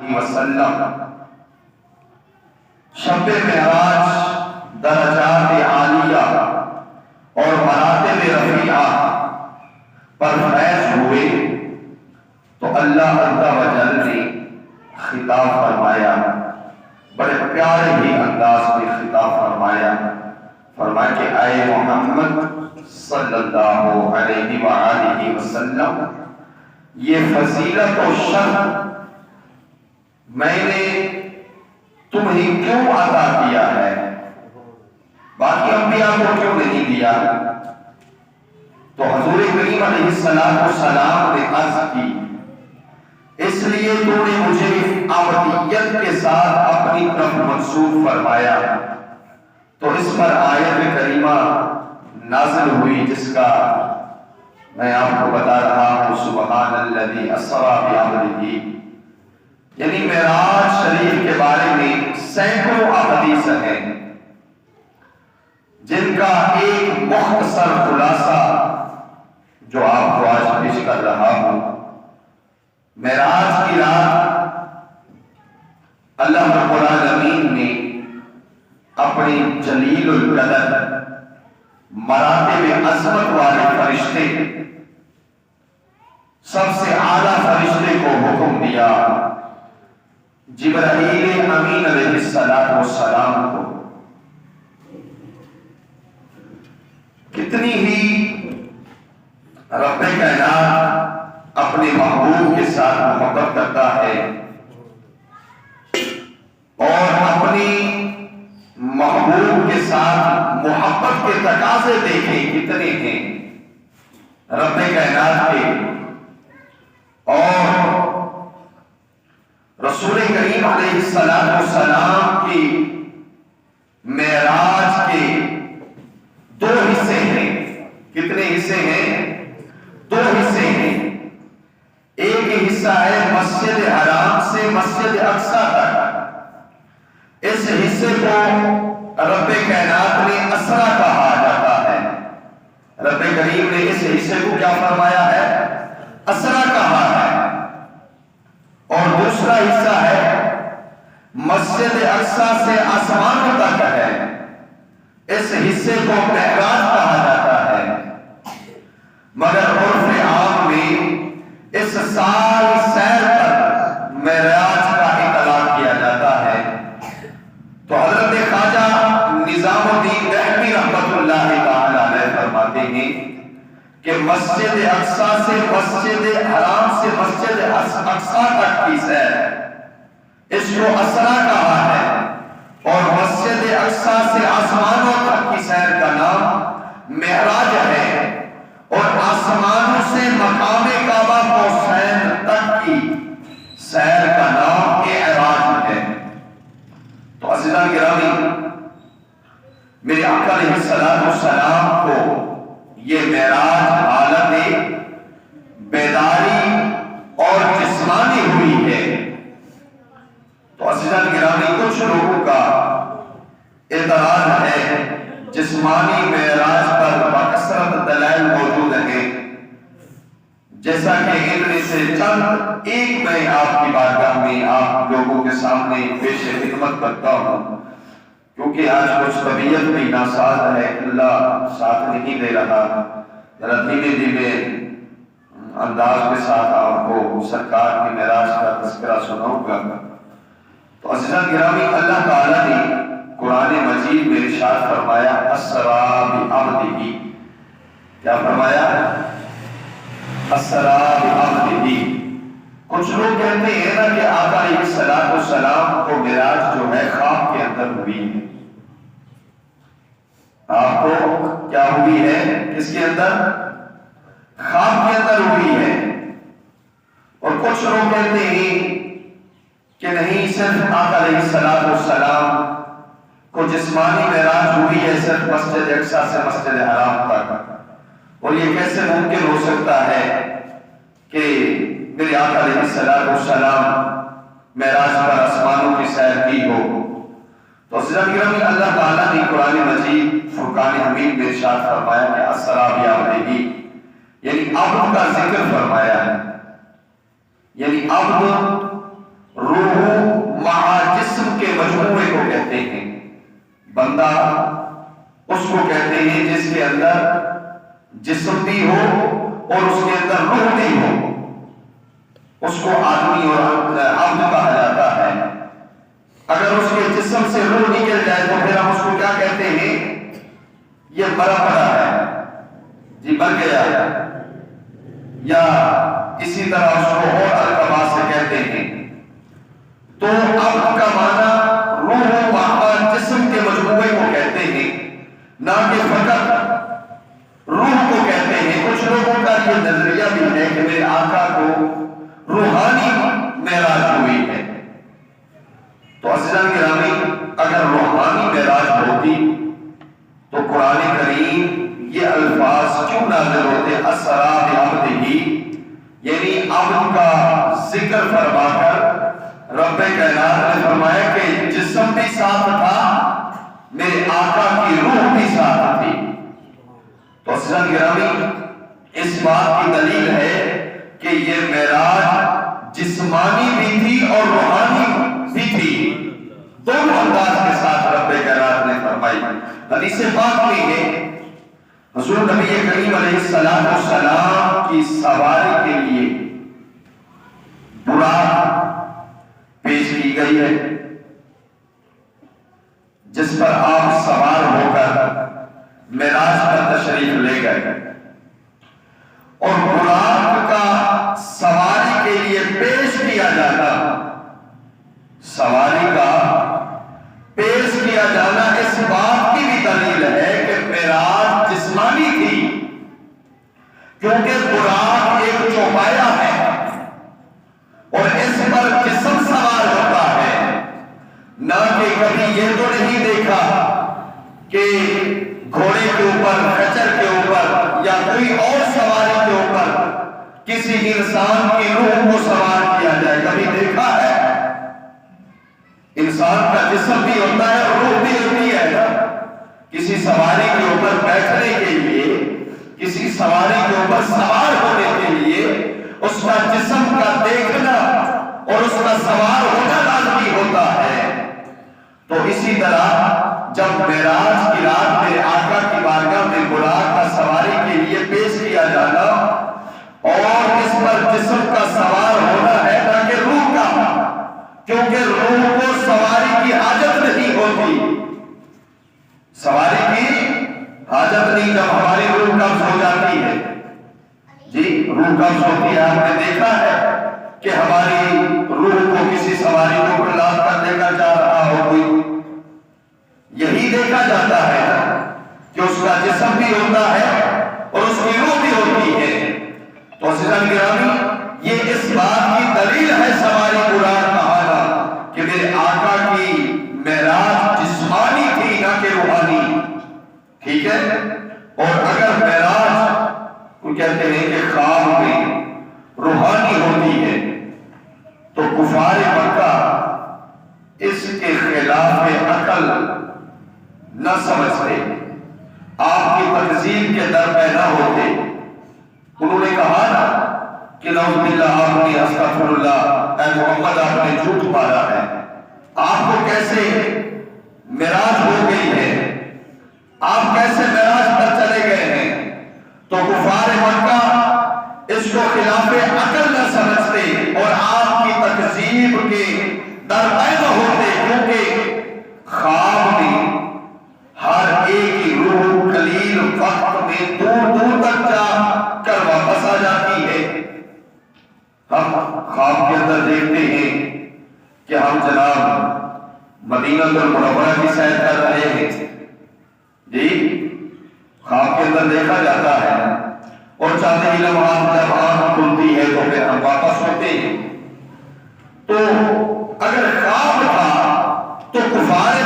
وسلم شب معراج درجات عالیہ اور مراتب رفیعہ پر فیض ہوئے تو اللہ عز و جل نے خطاب فرمایا، بڑے پیارے ہی انداز میں خطاب فرمایا کہ اے محمد صلی اللہ علیہ وآلہ وسلم، یہ فضیلت و شرف میں نے تمہیں کیوں عطا کیا ہے، باقی انبیاء کو کیوں نہیں دیا؟ تو حضور کریم علیہ السلام نے عرض کی، اس لیے تو نے مجھے عبدیت کے ساتھ اپنی طرف منسوب فرمایا۔ تو اس پر آیت کریمہ نازل ہوئی جس کا میں آپ کو بتا رہا ہوں، سبحان الذی اسری بعبدہ، یعنی معراج شریف کے بارے میں سینکڑوں احادیث ہیں جن کا ایک مختصر خلاصہ جو آپ کو آج پیش کر رہا ہوں۔ معراج کی رات اللہ رب العالمین نے اپنی جلیل القدر مراتب عظمت والے فرشتے، سب سے اعلیٰ فرشتے کو حکم دیا، جبرائیل امین علیہ السلام کو، کتنی ہی رب کائنات اپنے محبوب کے ساتھ محبت کرتا ہے، اور اپنی محبوب کے ساتھ محبت کے تقاضے دیکھیں کتنے ہیں رب کائنات کے۔ اور رسول کریم علیہ السلام کی معراج کے دو حصے ہیں۔ کتنے حصے ہیں؟ دو حصے ہیں۔ ایک حصہ ہے مسجد حرام سے مسجد اقصی تک، اس حصے کو رب کائنات نے اسرا کہا جاتا ہے۔ رب کریم نے اس حصے کو کیا فرمایا ہے؟ اسرا کہا ہے۔ اور دوسرا حصہ ہے مسجد اقصی سے آسمانوں تک ہے، اس حصے کو معراج کہا جاتا ہے۔ مگر عرف عام میں اس ساری سیر پر معراج کا اطلاق کیا جاتا ہے۔ تو حضرت خواجہ نظام الدین دہلوی رحمۃ اللہ تعالی علیہ فرماتے ہیں کہ مسجد اقصی سے مسجد حرام سے مسجد اقصی تک کی سیر، اس کو اسرا کہا ہے، اور مسجد اقصی سے آسمانوں تک کی سیر کا نام معراج ہے، اور آسمانوں سے مقام کعبہ حسین تک کی سیر کا نام اعراج ہے۔ تو عزیزان گرامی، میرے آقا علیہ السلام کو یہ معراج حالت بیداری اور جسمانی ہوئی ہے۔ تو عزیزان گرامی، کچھ لوگوں کا اعتراض ہے جسمانی معراج پر بکثرت دلائل موجود ہیں، جیسا کہ ان میں سے چند ایک میں آپ کی بارگاہ میں آپ لوگوں کے سامنے پیش خدمت کرتا ہوں، کیونکہ آج کچھ طبیعت بھی ناساز ہے، اللہ ساتھ نہیں دے رہا۔ ذرا دھیمے دھیمے انداز کے ساتھ آپ کو سرکار کی معراج کا تذکرہ سناؤں گا۔ تو عزیزان گرامی، اللہ تعالیٰ نے قرآن مجید میں ارشاد فرمایا، اسریٰ بعبدہ، کیا فرمایا؟ اسریٰ بعبدہ۔ کچھ لوگ کہتے ہیں نا کہ آقا علیہ السلام کو معراج جو ہے خواب کے اندر ہوئی ہے۔ آپ کو کیا ہوئی ہے؟ کس کے اندر؟ خواب کے اندر ہوئی ہے۔ اور کچھ لوگ کہتے ہیں کہ نہیں، صرف آقا علیہ السلام کو جسمانی معراج ہوئی ہے صرف مسجد اقصی سے مسجد حرام تک۔ اور یہ کیسے ممکن ہو سکتا ہے کہ میرے آقا علیہ السلام معراج پر آسمانوں کی سیر کی ہو؟ تو عزیزان گرامی، اللہ تعالیٰ نے قرآن مجید فرقان حمید میں ارشاد فرمایا کہ اسریٰ بعبدہ، یعنی عبد کا ذکر فرمایا ہے، یعنی عبد روح بندہ اس کو کہتے ہیں جس کے اندر جسم بھی ہو اور اس کے اندر روح بھی ہو، اس کو آدمی اور عبد کہا جاتا ہے۔ اگر اس کے جسم سے روح نکل جائے تو پھر ہم اس کو کیا کہتے ہیں؟ یہ مرا پڑا ہے، جی مر گیا، یا اسی طرح اس کو اور القابات سے کہتے ہیں۔ تو عبد کا معنی روح و اعمال جسم کے مجموعے کو کہتے ہیں، نہ کہ فقط روح کو کہتے ہیں۔ کچھ لوگوں کا یہ نظریہ بھی ہے کہ میرے آقا کو روحانی معراج ہوئی ہے۔ تو عزیزان گرامی، اگر روحانی معراج ہوتی تو قرآن کریم یہ الفاظ کیوں نازل ہوتے؟ اسریٰ بعبدہ، یعنی عبد کا ذکر فرما کر رب کائنات نے فرمایا کہ جسم بھی ساتھ تھا، میرے آقا کی روح بھی ساتھ تھی۔ تو عزیزان گرامی، اس بات کی دلیل ہے کہ یہ معراج جسمانی بھی تھی اور روحانی بھی تھی، دونوں انداز کے ساتھ رب کائنات نے فرمائی۔ حدیث پاک میں ہے حضور نبی کریم علیہ السلام کی سواری کے لیے براق پیش کی گئی ہے، جس پر آپ سوار ہو کر معراج پر تشریف لے گئے، اور براق کا سواری کے لیے پیش کیا جانا، سواری کا پیش کیا جانا اس بات کی بھی دلیل ہے کہ معراج جسمانی تھی، کیونکہ براق ایک چوپایا ہے اور اس پر جسم سوار ہوتا ہے، نہ کہ کبھی یہ تو نہیں دیکھا کہ گھوڑے کے اوپر، خچر کے اوپر یا کوئی اور سواری کے اوپر کسی انسان کی روح کو سوار کیا جائے، کبھی دیکھا ہے؟ انسان کا جسم بھی ہوتا ہے، روح بھی ہوتی ہے۔ کسی سواری کے اوپر بیٹھنے کے لیے، کسی سواری کے اوپر سوار ہونے کے لیے اس کا جسم کا دیکھنا اور اس کا سوار ہونا لازمی ہوتا ہے۔ تو اسی طرح جب معراج کی رات میرے آقا کی بارگاہ میں براق کا سواری کے لیے پیش کیا جانا اور اس پر جسم کا سوار ہونا ہے تاکہ روح کا، کیونکہ روح کو سواری کی حاجت نہیں ہوتی، سواری کی حاجت نہیں جب ہماری روح قبض ہو جاتی ہے۔ جی روح قبض ہوتی ہے، آپ نے دیکھا ہے کہ ہماری روح کو کسی سواری کو پرلاد کر لے کر جا رہا ہو کوئی، یہی دیکھا جاتا ہے کہ اس کا جسم بھی ہوتا ہے اور اس کی روح بھی ہوتی ہے۔ تو عزیزان گرامی، یہ اس بات کی دلیل ہے سواری براق کہانا کہ میرے آقا کی معراج جسمانی تھی نہ کہ روحانی، ٹھیک ہے؟ اور اگر معراج کو کہتے ہیں کہ خواب میں روحانی ہوتی ہے تو کفار مکہ اس کے خلاف عقل نہ سمجھتے، آپ کی تکذیب کے در پہ نہ ہوتے۔ انہوں نے کہا نا کہ نعوذ باللہ، آپ نے استغفر اللہ، اے محمد آپ نے جھوٹ مارا ہے، آپ کو کیسے معراج ہو گئی ہے، آپ کیسے معراج پر چلے گئے ہیں؟ تو کفار مکہ اس کو خلاف عقل نہ سمجھتے اور آپ کی تکذیب کے در پہ نہ ہوتے، کیونکہ خواب میں ہر ایک کی روح قلیل وقت میں دور دور تک جا کر واپس آ جاتی ہے۔ ہم خواب کے اندر دیکھتے ہیں کہ ہم جناب مدینہ المنورہ کی سیر کر رہے ہیں، جی خواب کے اندر دیکھا جاتا ہے، اور چاہتے ہی لمحات جب آنکھ کھلتی ہے تو پھر ہم واپس ہوتے ہیں۔ تو اگر خواب تھا تو کفار